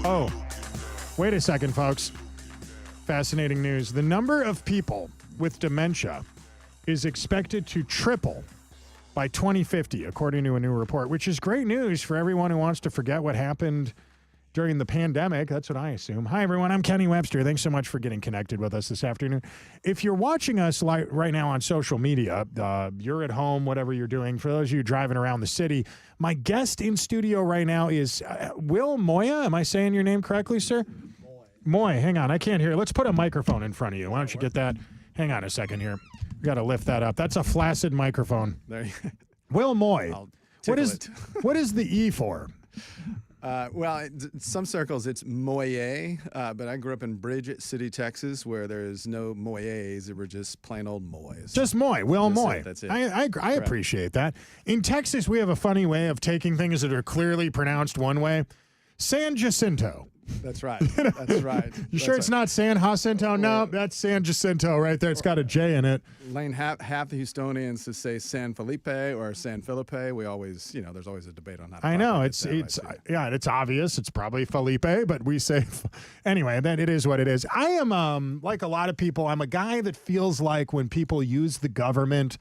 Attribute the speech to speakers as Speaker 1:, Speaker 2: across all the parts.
Speaker 1: Oh, wait a second, folks. Fascinating news. The number of people with dementia is expected to triple by 2050, according to a new report, which is great news for everyone who wants to forget what happened during the pandemic. That's what I assume. Hi, everyone. I'm Kenny Webster. Thanks so much for getting connected with us this afternoon. If you're watching us right now on social media, you're at home, whatever you're doing. For those of you driving around the city, my guest in studio right now is Will Moya. Am I saying your name correctly, sir? Moy. Hang on. I can't hear. Let's put a microphone in front of you. Why don't you get that? Hang on a second here. We got to lift that up. That's a flaccid microphone.
Speaker 2: There you
Speaker 1: Will Moy. What is the E for?
Speaker 2: Well, in some circles it's Moye, but I grew up in Bridget City, Texas, where there's no Moyes. They were just plain old Moys.
Speaker 1: Just Moy. Will Moy.
Speaker 2: That's it.
Speaker 1: I appreciate that. In Texas, we have a funny way of taking things that are clearly pronounced one way. San Jacinto.
Speaker 2: That's right. That's right.
Speaker 1: You sure it's not San Jacinto? No, that's San Jacinto right there. It's got a J in it.
Speaker 2: Lane, half the Houstonians to say San Felipe or San Felipe. We always, there's always a debate on that.
Speaker 1: I know it's obvious. It's probably Felipe, but we say anyway. Then it is what it is. I am like a lot of people. I'm a guy that feels like when people use the government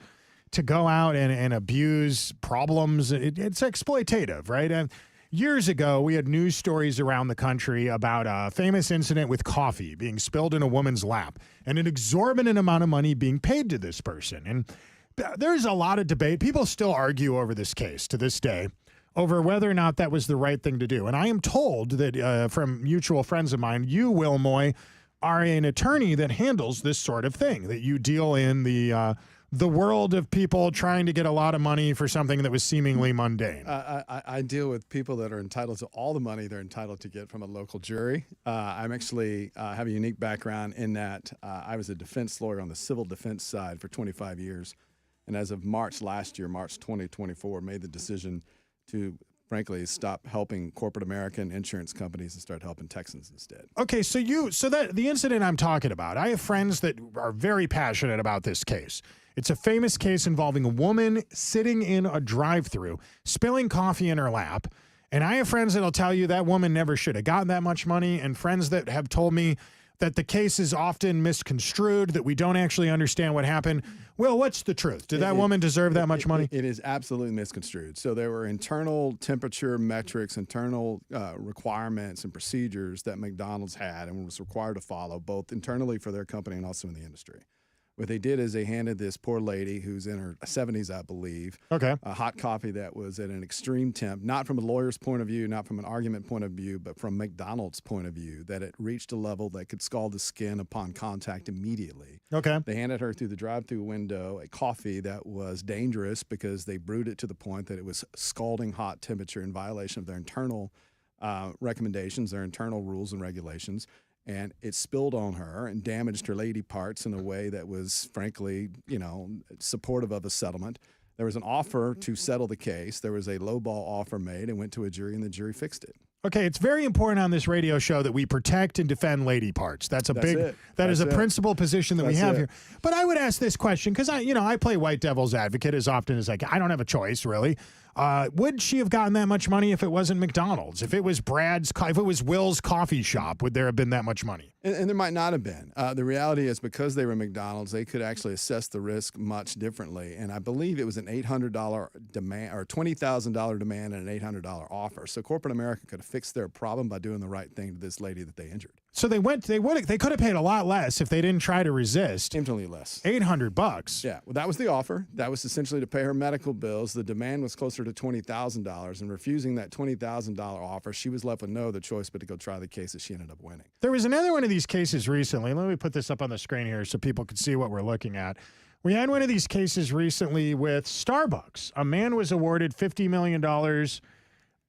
Speaker 1: to go out and abuse problems, it's exploitative, right? And years ago, we had news stories around the country about a famous incident with coffee being spilled in a woman's lap and an exorbitant amount of money being paid to this person. And there's a lot of debate. People still argue over this case to this day over whether or not that was the right thing to do. And I am told that from mutual friends of mine, you, Will Moy, are an attorney that handles this sort of thing, that you deal in the world of people trying to get a lot of money for something that was seemingly mundane.
Speaker 2: I deal with people that are entitled to all the money they're entitled to get from a local jury. I'm actually have a unique background in that I was a defense lawyer on the civil defense side for 25 years. And as of March last year, March 2024, made the decision to frankly stop helping corporate American insurance companies and start helping Texans instead.
Speaker 1: Okay, so that the incident I'm talking about, I have friends that are very passionate about this case. It's a famous case involving a woman sitting in a drive-thru, spilling coffee in her lap. And I have friends that'll tell you that woman never should have gotten that much money, and friends that have told me that the case is often misconstrued, that we don't actually understand what happened. Well, what's the truth? Did that woman deserve that much money?
Speaker 2: It is absolutely misconstrued. So there were internal temperature metrics, internal requirements and procedures that McDonald's had and was required to follow, both internally for their company and also in the industry. What they did is they handed this poor lady who's in her 70s, I believe, a hot coffee that was at an extreme temp, not from a lawyer's point of view, not from an argument point of view, but from McDonald's point of view, that it reached a level that could scald the skin upon contact immediately.
Speaker 1: Okay.
Speaker 2: They handed her through the drive-through window a coffee that was dangerous because they brewed it to the point that it was scalding hot temperature in violation of their internal recommendations, their internal rules and regulations. And it spilled on her and damaged her lady parts in a way that was, frankly, supportive of a settlement. There was an offer to settle the case. There was a lowball offer made and went to a jury, and the jury fixed it.
Speaker 1: Okay, it's very important on this radio show that we protect and defend lady parts. That is a principal position that we have here. But I would ask this question because I play white devil's advocate as often as I can. I don't have a choice really. Would she have gotten that much money if it wasn't McDonald's? If it was if it was Will's coffee shop, would there have been that much money?
Speaker 2: And there might not have been. The reality is because they were McDonald's, they could actually assess the risk much differently. And I believe it was an $800 demand or $20,000 demand and an $800 offer. So corporate America could have fixed their problem by doing the right thing to this lady that they injured.
Speaker 1: So they could have paid a lot less if they didn't try to resist.
Speaker 2: Infinitely less.
Speaker 1: $800.
Speaker 2: Yeah, well, that was the offer. That was essentially to pay her medical bills. The demand was closer to $20,000, and refusing that $20,000 offer, she was left with no other choice but to go try the case that she ended up winning.
Speaker 1: There was another one of these cases recently. Let me put this up on the screen here so people can see what we're looking at. We had one of these cases recently with Starbucks. A man was awarded $50 million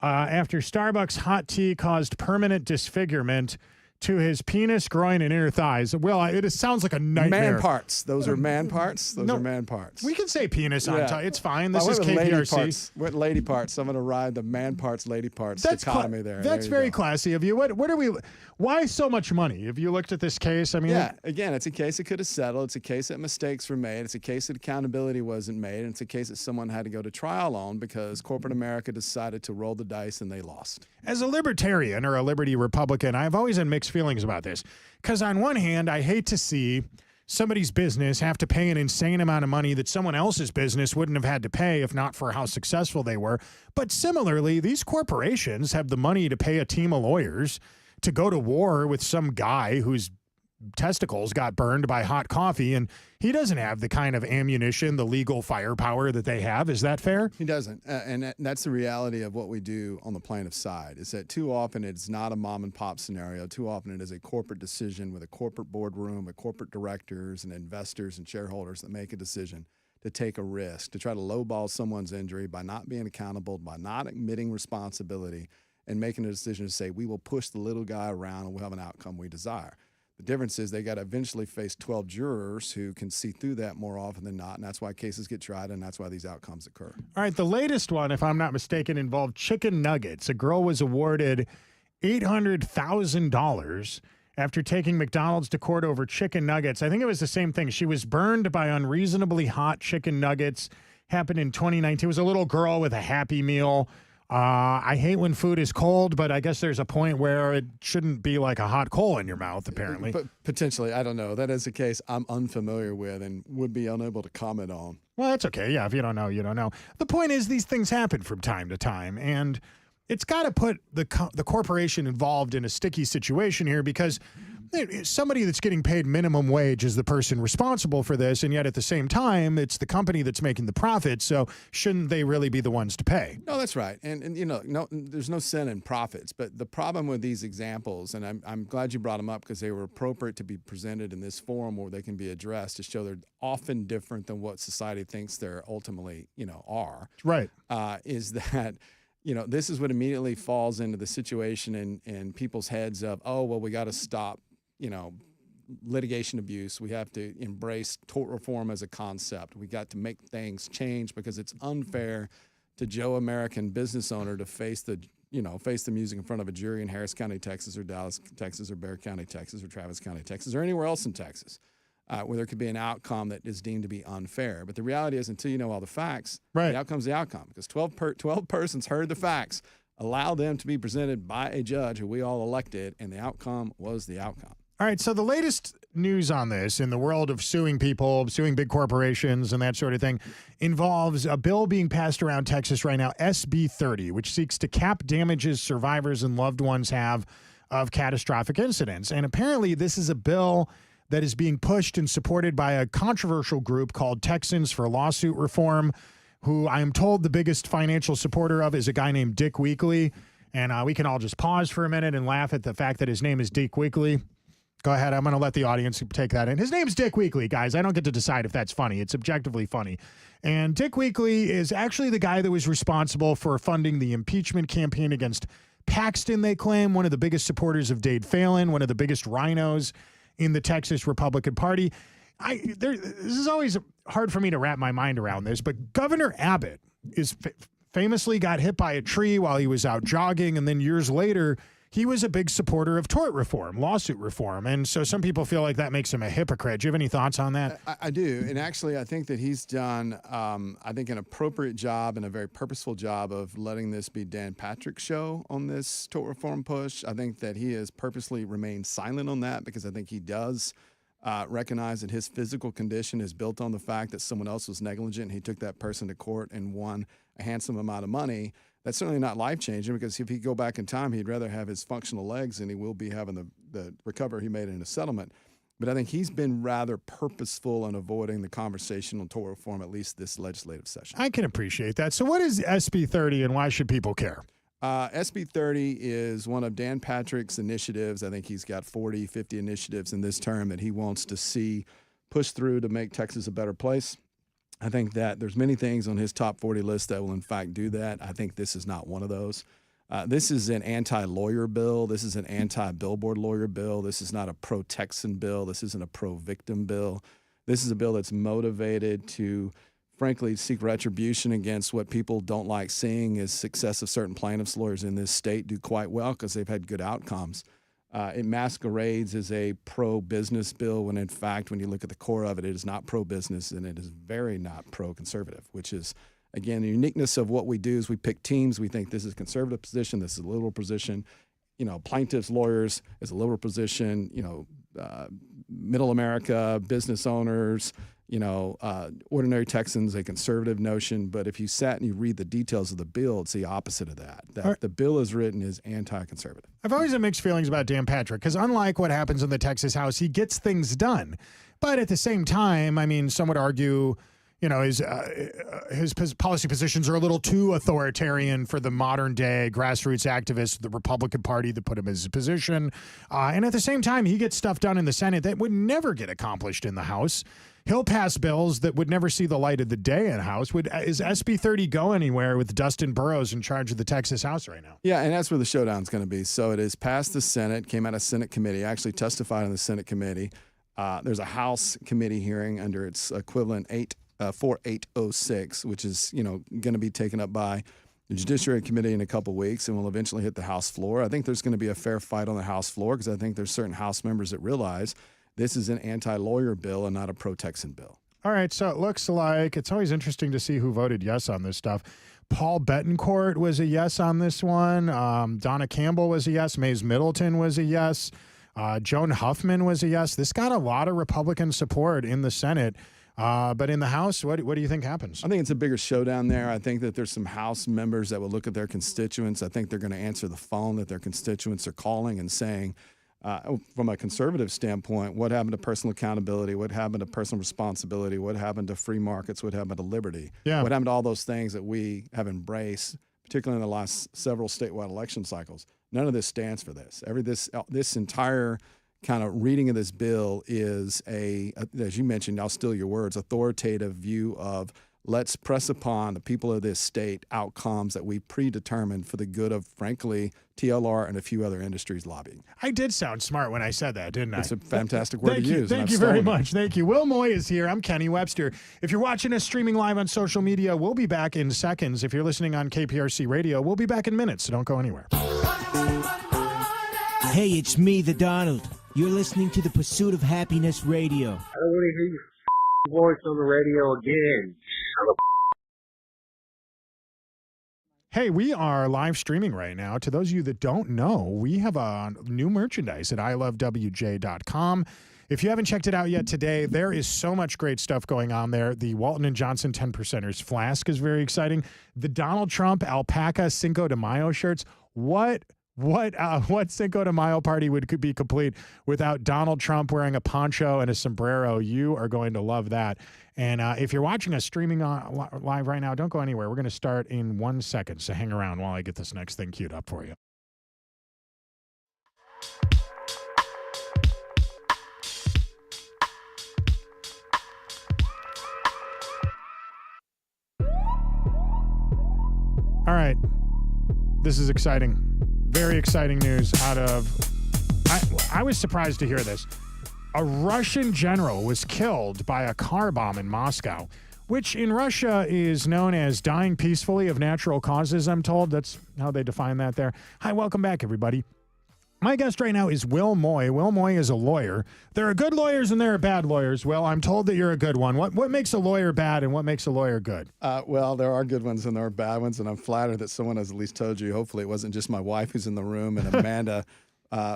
Speaker 1: after Starbucks hot tea caused permanent disfigurement to his penis, groin, and inner thighs. Well, it sounds like a nightmare.
Speaker 2: Man parts. Those are man parts. Those are man parts.
Speaker 1: We can say penis on top. It's fine. This
Speaker 2: I
Speaker 1: is
Speaker 2: went with lady
Speaker 1: KPRC.
Speaker 2: parts. Went lady parts. So I'm going to ride the man parts, lady parts dichotomy there.
Speaker 1: That's very classy of you. What are we? Why so much money? Have you looked at this case? I mean,
Speaker 2: yeah. Again, it's a case that could have settled. It's a case that mistakes were made. It's a case that accountability wasn't made. And it's a case that someone had to go to trial on because corporate America decided to roll the dice and they lost.
Speaker 1: As a libertarian or a liberty Republican, I've always had mixed feelings about this. Because on one hand, I hate to see somebody's business have to pay an insane amount of money that someone else's business wouldn't have had to pay if not for how successful they were. But similarly, these corporations have the money to pay a team of lawyers to go to war with some guy whose testicles got burned by hot coffee, and he doesn't have the kind of ammunition, the legal firepower that they have. Is that fair?
Speaker 2: He doesn't. And that's the reality of what we do on the plaintiff's side, is that too often it's not a mom and pop scenario. Too often it is a corporate decision with a corporate boardroom, with corporate directors and investors and shareholders that make a decision to take a risk, to try to lowball someone's injury by not being accountable, by not admitting responsibility, and making a decision to say, we will push the little guy around and we'll have an outcome we desire. The difference is they got to eventually face 12 jurors who can see through that more often than not, and that's why cases get tried, and that's why these outcomes occur.
Speaker 1: All right, the latest one, if I'm not mistaken, involved chicken nuggets. A girl was awarded $800,000 after taking McDonald's to court over chicken nuggets. I think it was the same thing. She was burned by unreasonably hot chicken nuggets. Happened in 2019. It was a little girl with a Happy Meal. I hate when food is cold, but I guess there's a point where it shouldn't be like a hot coal in your mouth, apparently.
Speaker 2: But potentially, I don't know. That is a case I'm unfamiliar with and would be unable to comment on.
Speaker 1: Well, that's okay. Yeah, if you don't know, you don't know. The point is these things happen from time to time, and it's got to put the corporation involved in a sticky situation here because somebody that's getting paid minimum wage is the person responsible for this, and yet at the same time, it's the company that's making the profit, so shouldn't they really be the ones to pay?
Speaker 2: No, that's right. And you know, no, there's no sin in profits, but the problem with these examples, and I'm glad you brought them up because they were appropriate to be presented in this forum where they can be addressed to show they're often different than what society thinks they're ultimately, are.
Speaker 1: Right.
Speaker 2: Is that this is what immediately falls into the situation in people's heads of, oh, well, we got to stop litigation abuse. We have to embrace tort reform as a concept. We got to make things change because it's unfair to Joe American business owner to face the music in front of a jury in Harris County, Texas, or Dallas, Texas, or Bexar County, Texas, or Travis County, Texas, or anywhere else in Texas, where there could be an outcome that is deemed to be unfair. But the reality is, until you know all the facts,
Speaker 1: right,
Speaker 2: the outcome's the outcome. Because 12 persons heard the facts, allow them to be presented by a judge who we all elected, and the outcome was the outcome.
Speaker 1: All right, so the latest news on this in the world of suing people, suing big corporations and that sort of thing involves a bill being passed around Texas right now, SB 30, which seeks to cap damages survivors and loved ones have of catastrophic incidents. And apparently this is a bill that is being pushed and supported by a controversial group called Texans for Lawsuit Reform, who I am told the biggest financial supporter of is a guy named Dick Weekly. And we can all just pause for a minute and laugh at the fact that his name is Dick Weekly. Go ahead. I'm going to let the audience take that in. His name's Dick Weekly, guys. I don't get to decide if that's funny. It's objectively funny. And Dick Weekly is actually the guy that was responsible for funding the impeachment campaign against Paxton, they claim, one of the biggest supporters of Dade Phelan, one of the biggest rhinos in the Texas Republican Party. This is always hard for me to wrap my mind around this, but Governor Abbott famously got hit by a tree while he was out jogging, and then years later, he was a big supporter of tort reform, lawsuit reform. And so some people feel like that makes him a hypocrite. Do you have any thoughts on that?
Speaker 2: I do. And actually, I think that he's done, an appropriate job and a very purposeful job of letting this be Dan Patrick's show on this tort reform push. I think that he has purposely remained silent on that because I think he does recognize that his physical condition is built on the fact that someone else was negligent and he took that person to court and won a handsome amount of money. That's certainly not life-changing because if he go back in time, he'd rather have his functional legs than he will be having the recovery he made in a settlement. But I think he's been rather purposeful in avoiding the conversation on tort reform, at least this legislative session.
Speaker 1: I can appreciate that. So what is SB 30 and why should people care?
Speaker 2: SB 30 is one of Dan Patrick's initiatives. I think he's got 40, 50 initiatives in this term that he wants to see pushed through to make Texas a better place. I think that there's many things on his top 40 list that will, in fact, do that. I think this is not one of those. This is an anti-lawyer bill. This is an anti-billboard lawyer bill. This is not a pro-Texan bill. This isn't a pro-victim bill. This is a bill that's motivated to, frankly, seek retribution against what people don't like seeing is success of certain plaintiffs' lawyers in this state do quite well because they've had good outcomes. It masquerades as a pro-business bill when, in fact, when you look at the core of it, it is not pro-business and it is very not pro-conservative, which is, again, the uniqueness of what we do is we pick teams. We think this is a conservative position, this is a liberal position. You know, plaintiffs, lawyers is a liberal position. You know, middle America, business owners, you know, ordinary Texans, a conservative notion. But if you sat and you read the details of the bill, it's the opposite of that. The bill is written as anti-conservative.
Speaker 1: I've always had mixed feelings about Dan Patrick because unlike what happens in the Texas House, he gets things done. But at the same time, I mean, some would argue, you know, his policy positions are a little too authoritarian for the modern day grassroots activists, the Republican Party that put him in his position. And at the same time, he gets stuff done in the Senate that would never get accomplished in the House. He'll pass bills that would never see the light of the day in the House. Is SB 30 go anywhere with Dustin Burrows in charge of the Texas House right now?
Speaker 2: Yeah, and that's where the showdown's going to be. So it is passed the Senate, came out of Senate committee, actually testified in the Senate committee. There's a House committee hearing under its equivalent 4806, which is, you know, going to be taken up by the Judiciary Committee in a couple weeks and will eventually hit the House floor. I think there's going to be a fair fight on the House floor because I think there's certain House members that realize this is an anti-lawyer bill and not a pro-Texan bill.
Speaker 1: All right, so it looks like it's always interesting to see who voted yes on this stuff. Paul Bettencourt was a yes on this one. Donna Campbell was a yes. Mays Middleton was a yes. Joan Huffman was a yes. This got a lot of Republican support in the Senate. But in the House, what do you think happens?
Speaker 2: I think it's a bigger showdown there. I think that there's some House members that will look at their constituents. I think they're going to answer the phone that their constituents are calling and saying, from a conservative standpoint, what happened to personal accountability? What happened to personal responsibility? What happened to free markets? What happened to liberty?
Speaker 1: Yeah.
Speaker 2: What happened to all those things that we have embraced, particularly in the last several statewide election cycles? None of this stands for this. This entire kind of reading of this bill is as you mentioned, I'll steal your words, authoritative view of let's press upon the people of this state outcomes that we predetermined for the good of, frankly, TLR and a few other industries lobbying.
Speaker 1: I did sound smart when I said that, didn't I?
Speaker 2: It's a fantastic word to use.
Speaker 1: Thank you very much. Thank you. Will Moy is here. I'm Kenny Webster. If you're watching us streaming live on social media, we'll be back in seconds. If you're listening on KPRC Radio, we'll be back in minutes, so don't go anywhere.
Speaker 3: Hey, it's me, the Donald. You're listening to the Pursuit of Happiness Radio.
Speaker 4: I don't want to hear your voice on the radio again.
Speaker 1: Hey, we are live streaming right now. To those of you that don't know, we have a new merchandise at ilovewj.com. If you haven't checked it out yet today, there is so much great stuff going on there. The Walton & Johnson 10%ers flask is very exciting. The Donald Trump alpaca Cinco de Mayo shirts. What Cinco de Mayo party could be complete without Donald Trump wearing a poncho and a sombrero? You are going to love that. And if you're watching us streaming live right now, don't go anywhere. We're going to start in 1 second, so hang around while I get this next thing queued up for you. All right. This is exciting. Very exciting news out of... I was surprised to hear this. A Russian general was killed by a car bomb in Moscow, which in Russia is known as dying peacefully of natural causes, I'm told. That's how they define that there. Hi, welcome back, everybody. My guest right now is Will Moy. Will Moy is a lawyer. There are good lawyers and there are bad lawyers. Will, I'm told that you're a good one. What makes a lawyer bad and what makes a lawyer good?
Speaker 2: Well, there are good ones and there are bad ones, and I'm flattered that someone has at least told you. Hopefully it wasn't just my wife who's in the room and Amanda,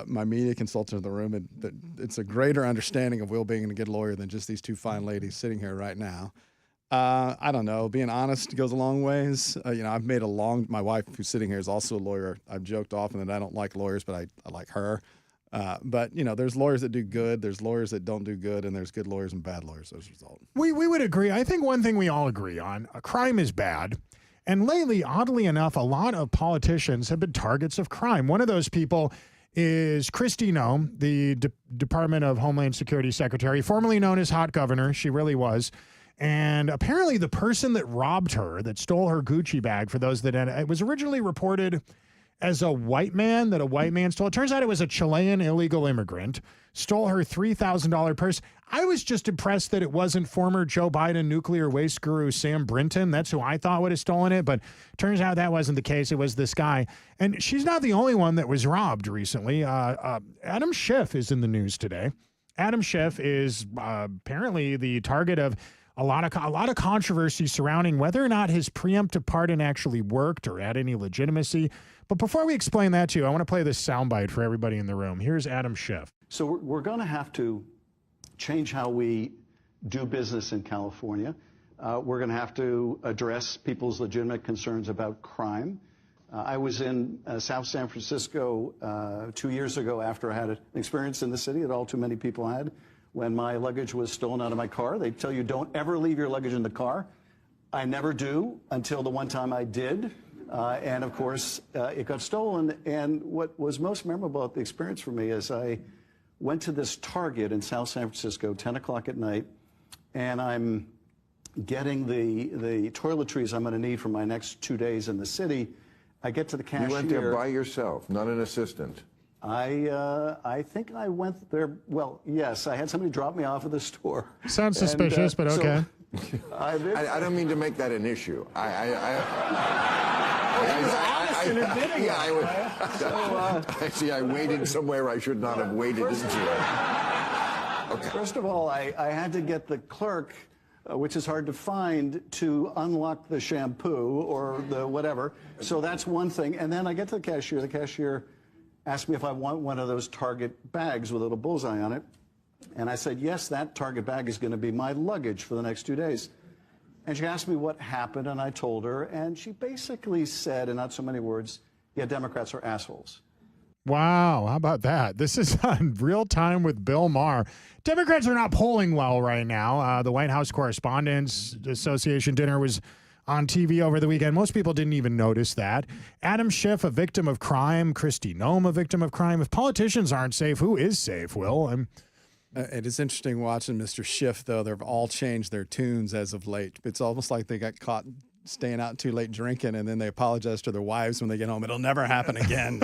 Speaker 2: my media consultant in the room. And it's a greater understanding of Will being a good lawyer than just these two fine ladies sitting here right now. I don't know. Being honest goes a long ways. I've made my wife who's sitting here is also a lawyer. I've joked often that I don't like lawyers, but I like her. But there's lawyers that do good. There's lawyers that don't do good, and there's good lawyers and bad lawyers as a result.
Speaker 1: We would agree. I think one thing we all agree on, crime is bad. And lately, oddly enough, a lot of politicians have been targets of crime. One of those people is Kristi Noem, the Department of Homeland Security Secretary, formerly known as Hot Governor. She really was. And apparently the person that robbed her, that stole her Gucci bag, for those that it was originally reported as a white man that a white man stole. It turns out it was a Chilean illegal immigrant, stole her $3,000 purse. I was just impressed that it wasn't former Joe Biden nuclear waste guru Sam Brinton. That's who I thought would have stolen it, but turns out that wasn't the case. It was this guy. And she's not the only one that was robbed recently. Adam Schiff is in the news today. Adam Schiff is apparently the target of a lot of controversy surrounding whether or not his preemptive pardon actually worked or had any legitimacy. But before we explain that to you, I want to play this soundbite for everybody in the room. Here's Adam Schiff.
Speaker 5: So we're going to have to change how we do business in California. We're going to have to address people's legitimate concerns about crime. I was in South San Francisco 2 years ago after I had an experience in the city that all too many people had. When my luggage was stolen out of my car, they tell you don't ever leave your luggage in the car. I never do until the one time I did. And of course, it got stolen. And what was most memorable about the experience for me is I went to this Target in South San Francisco, 10 o'clock at night, and I'm getting the toiletries I'm going to need for my next 2 days in the city. I get to the cashier.
Speaker 6: You went there by yourself, not an assistant.
Speaker 5: I think I went there. Well, yes, I had somebody drop me off at the store.
Speaker 1: Sounds suspicious, but okay.
Speaker 5: I
Speaker 6: don't mean to make that an issue. I waited somewhere I should not have waited into it.
Speaker 5: Okay. First of all, I had to get the clerk, which is hard to find, to unlock the shampoo or the whatever. So that's one thing. And then I get to the cashier. The cashier asked me if I want one of those Target bags with a little bullseye on it. And I said, yes, that Target bag is going to be my luggage for the next 2 days. And she asked me what happened, and I told her, and she basically said, in not so many words, yeah, Democrats are assholes.
Speaker 1: Wow, how about that? This is on Real Time with Bill Maher. Democrats are not polling well right now. The White House Correspondents Association dinner was on TV over the weekend. Most people didn't even notice that. Adam Schiff, a victim of crime. Kristi Noem, a victim of crime. If politicians aren't safe, who is safe, Will?
Speaker 2: It is interesting watching Mr. Schiff, though. They've all changed their tunes as of late. It's almost like they got caught staying out too late drinking, and then they apologize to their wives when they get home. It'll never happen again.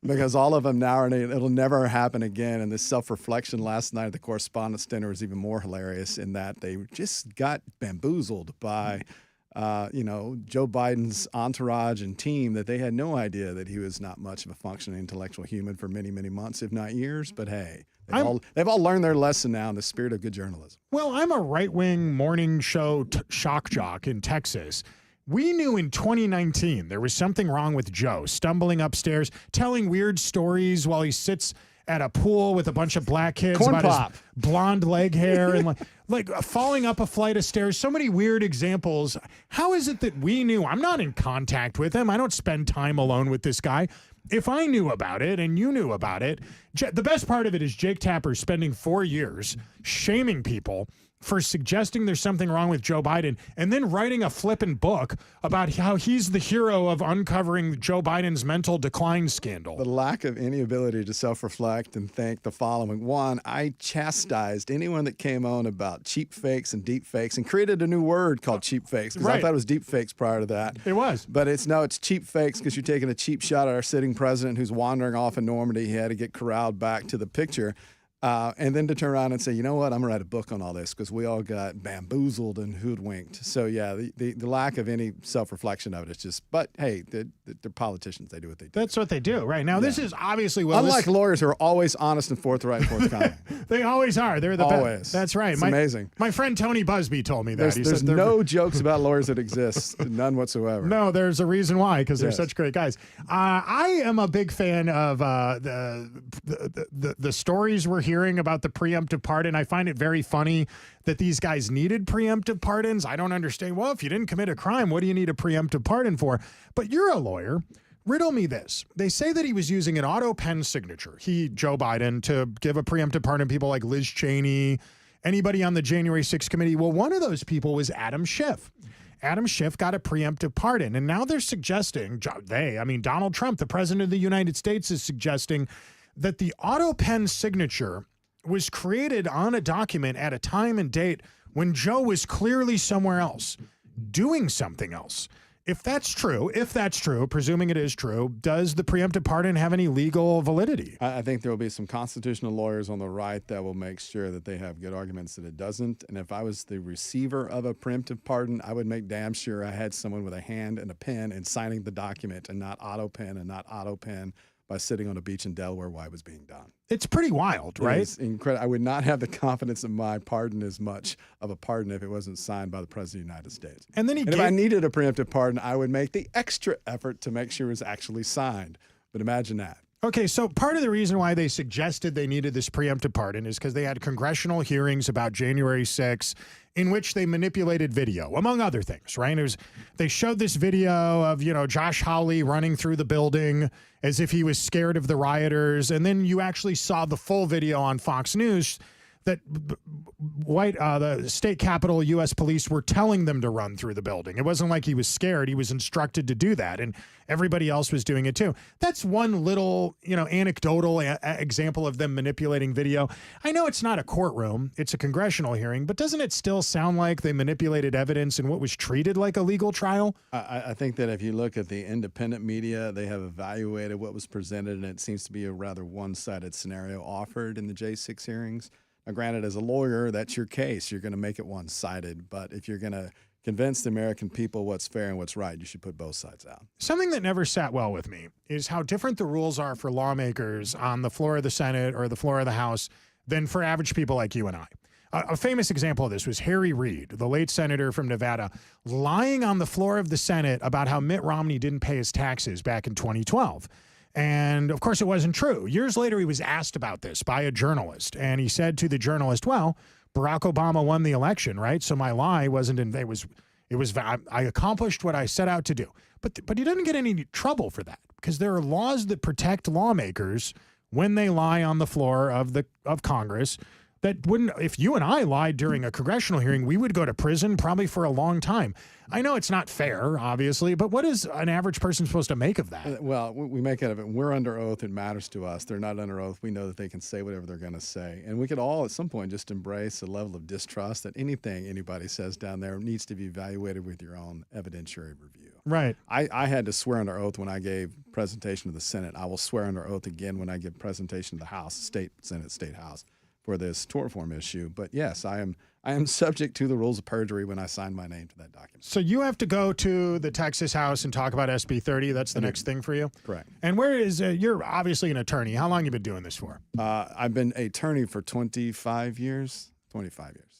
Speaker 2: Because all of them now are, it'll never happen again. And this self-reflection last night at the Correspondents' Dinner was even more hilarious in that they just got bamboozled by Joe Biden's entourage and team, that they had no idea that he was not much of a functioning intellectual human for many, many months, if not years. But hey, they've all learned their lesson now in the spirit of good journalism.
Speaker 1: Well, I'm a right-wing morning show shock jock in Texas. We knew in 2019 there was something wrong with Joe, stumbling upstairs, telling weird stories while he sits at a pool with a bunch of black kids
Speaker 2: Corn
Speaker 1: about
Speaker 2: pop.
Speaker 1: his blonde leg hair and like falling up a flight of stairs. So many weird examples. How is it that we knew? I'm not in contact with him. I don't spend time alone with this guy. If I knew about it and you knew about it, the best part of it is Jake Tapper spending 4 years shaming people for suggesting there's something wrong with Joe Biden and then writing a flippin' book about how he's the hero of uncovering Joe Biden's mental decline scandal.
Speaker 2: The lack of any ability to self-reflect and think the following. One, I chastised anyone that came on about cheap fakes and deep fakes and created a new word called cheap fakes, because I thought it was deep fakes prior to that.
Speaker 1: It was.
Speaker 2: But it's cheap fakes because you're taking a cheap shot at our sitting president who's wandering off in Normandy. He had to get corralled back to the picture. And then to turn around and say, you know what, I'm going to write a book on all this because we all got bamboozled and hoodwinked. So, yeah, the lack of any self-reflection of it is just, but hey, they're politicians. They do what they do.
Speaker 1: That's what they do, right? Now, this is obviously,
Speaker 2: unlike lawyers who are always honest and forthright and forthcoming.
Speaker 1: They always are. They're the
Speaker 2: always.
Speaker 1: best. That's right.
Speaker 2: It's amazing.
Speaker 1: My friend Tony Busby told me that.
Speaker 2: There's no jokes about lawyers that exist, none whatsoever.
Speaker 1: No, there's a reason why, because they're such great guys. I am a big fan of the stories we're hearing about the preemptive pardon. I find it very funny that these guys needed preemptive pardons. I don't understand. Well, if you didn't commit a crime, what do you need a preemptive pardon for? But you're a lawyer. Riddle me this. They say that he was using an auto pen signature, Joe Biden, to give a preemptive pardon to people like Liz Cheney, anybody on the January 6th committee. Well, one of those people was Adam Schiff. Adam Schiff got a preemptive pardon. And now they're suggesting, Donald Trump, the president of the United States, is suggesting that the auto pen signature was created on a document at a time and date when Joe was clearly somewhere else, doing something else. if that's true, presuming it is true, does the preemptive pardon have any legal validity?
Speaker 2: I think there will be some constitutional lawyers on the right that will make sure that they have good arguments that it doesn't. And if I was the receiver of a preemptive pardon, I would make damn sure I had someone with a hand and a pen and signing the document and not auto pen by sitting on a beach in Delaware while it was being done.
Speaker 1: It's pretty wild, right?
Speaker 2: It's incredible. I would not have the confidence in my pardon as much of a pardon if it wasn't signed by the President of the United States.
Speaker 1: And then
Speaker 2: if I needed a preemptive pardon, I would make the extra effort to make sure it was actually signed. But imagine that.
Speaker 1: Okay, so part of the reason why they suggested they needed this preemptive pardon is because they had congressional hearings about January 6th in which they manipulated video, among other things, right? They showed this video of, Josh Hawley running through the building as if he was scared of the rioters, and then you actually saw the full video on Fox News that the state capitol U.S. police were telling them to run through the building. It wasn't like he was scared. He was instructed to do that, and everybody else was doing it too. That's one little, anecdotal example of them manipulating video. I know it's not a courtroom. It's a congressional hearing, but doesn't it still sound like they manipulated evidence in what was treated like a legal trial?
Speaker 2: I think that if you look at the independent media, they have evaluated what was presented, and it seems to be a rather one-sided scenario offered in the J6 hearings. Now, granted, as a lawyer, that's your case. You're going to make it one-sided. But if you're going to convince the American people what's fair and what's right, you should put both sides out.
Speaker 1: Something that never sat well with me is how different the rules are for lawmakers on the floor of the Senate or the floor of the House than for average people like you and I. A famous example of this was Harry Reid, the late senator from Nevada, lying on the floor of the Senate about how Mitt Romney didn't pay his taxes back in 2012. And of course, it wasn't true. Years later, he was asked about this by a journalist, and he said to the journalist, "Well, Barack Obama won the election, right? So my lie wasn't in. I accomplished what I set out to do." But he didn't get any trouble for that because there are laws that protect lawmakers when they lie on the floor of Congress. That wouldn't, if you and I lied during a congressional hearing, we would go to prison probably for a long time. I know it's not fair, obviously, but what is an average person supposed to make of that?
Speaker 2: Well, we make out of it. We're under oath. It matters to us. They're not under oath. We know that they can say whatever they're going to say. And we could all at some point just embrace a level of distrust that anything anybody says down there needs to be evaluated with your own evidentiary review.
Speaker 1: Right.
Speaker 2: I had to swear under oath when I gave presentation to the Senate. I will swear under oath again when I give presentation to the House, State House, for this tort reform issue. But yes, I am subject to the rules of perjury when I sign my name to that document.
Speaker 1: So you have to go to the Texas House and talk about SB 30. That's the next thing for you?
Speaker 2: Correct.
Speaker 1: And where is you're obviously an attorney. How long have you been doing this for?
Speaker 2: I've been an attorney for 25 years.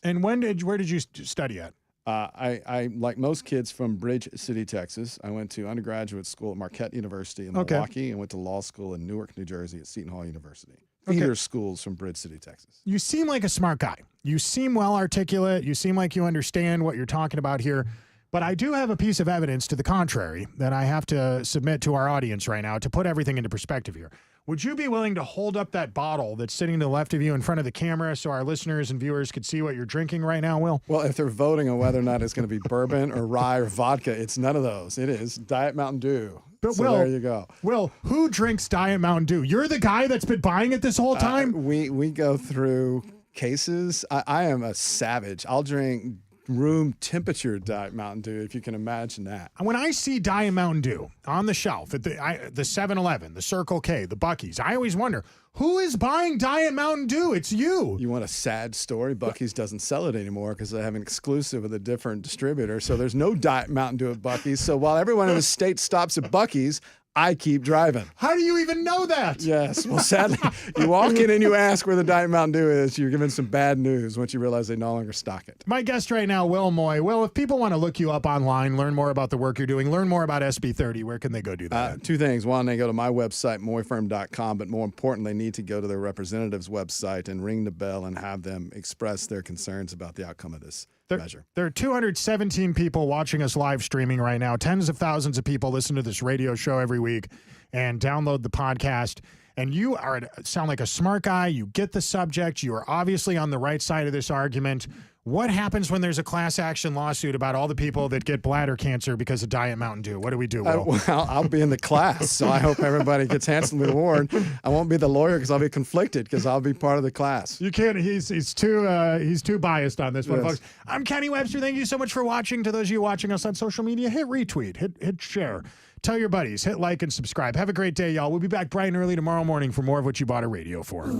Speaker 1: And where did you study at?
Speaker 2: I like most kids from Bridge City, Texas. I went to undergraduate school at Marquette University in Milwaukee and went to law school in Newark, New Jersey at Seton Hall University. Feeder schools from Bridge City, Texas.
Speaker 1: You seem like a smart guy. You seem well articulate. You seem like you understand what you're talking about here. But I do have a piece of evidence to the contrary that I have to submit to our audience right now to put everything into perspective here. Would you be willing to hold up that bottle that's sitting to the left of you in front of the camera so our listeners and viewers could see what you're drinking right now, Will?
Speaker 2: Well, if they're voting on whether or not it's going to be bourbon or rye or vodka, it's none of those. It is Diet Mountain Dew.
Speaker 1: But
Speaker 2: so
Speaker 1: Will,
Speaker 2: there you go.
Speaker 1: Will, who drinks Diet Mountain Dew? You're the guy that's been buying it this whole time?
Speaker 2: We go through cases. I am a savage. I'll drink room temperature Diet Mountain Dew, if you can imagine that.
Speaker 1: When I see Diet Mountain Dew on the shelf at the 7-Eleven, the Circle K, the Buc-ee's, I always wonder, who is buying Diet Mountain Dew? It's you.
Speaker 2: You want a sad story? Buc-ee's doesn't sell it anymore because they have an exclusive with a different distributor. So there's no Diet Mountain Dew at Buc-ee's. So while everyone in the state stops at Buc-ee's, I keep driving.
Speaker 1: How do you even know that?
Speaker 2: Yes. Well, sadly, you walk in and you ask where the Diet Mountain Dew is, you're given some bad news once you realize they no longer stock it.
Speaker 1: My guest right now, Will Moy. Will, if people want to look you up online, learn more about the work you're doing, learn more about SB 30, where can they go do that?
Speaker 2: Two things. One, they go to my website, moyfirm.com, but more importantly, they need to go to their representative's website and ring the bell and have them express their concerns about the outcome of this measure.
Speaker 1: There are 217 people watching us live streaming right now. Tens of thousands of people listen to this radio show every week and download the podcast. And you sound like a smart guy. You get the subject. You are obviously on the right side of this argument. What happens when there's a class action lawsuit about all the people that get bladder cancer because of Diet Mountain Dew? What do we do, Will?
Speaker 2: Well, I'll be in the class, so I hope everybody gets handsomely warned. I won't be the lawyer because I'll be conflicted because I'll be part of the class.
Speaker 1: You can't. He's too biased on this one,
Speaker 2: Yes.
Speaker 1: folks. I'm Kenny Webster. Thank you so much for watching. To those of you watching us on social media, hit retweet, hit share, tell your buddies, hit like and subscribe. Have a great day, y'all. We'll be back bright and early tomorrow morning for more of what you bought a radio for.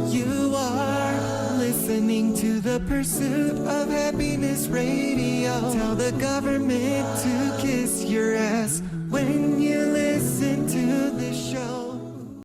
Speaker 7: You are listening to the Pursuit of Happiness Radio. Tell the government to kiss your ass when